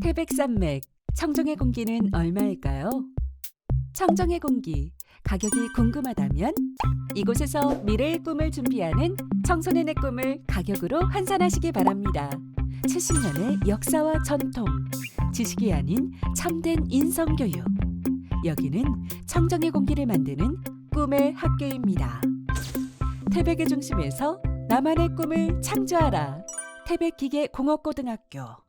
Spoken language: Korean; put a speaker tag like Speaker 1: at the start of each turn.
Speaker 1: 태백산맥, 청정의 공기는 얼마일까요? 청정의 공기, 가격이 궁금하다면 이곳에서 미래의 꿈을 준비하는 청소년의 꿈을 가격으로 환산하시기 바랍니다. 70년의 역사와 전통, 지식이 아닌 참된 인성교육. 여기는 청정의 공기를 만드는 꿈의 학교입니다. 태백의 중심에서 나만의 꿈을 창조하라. 태백기계공업고등학교.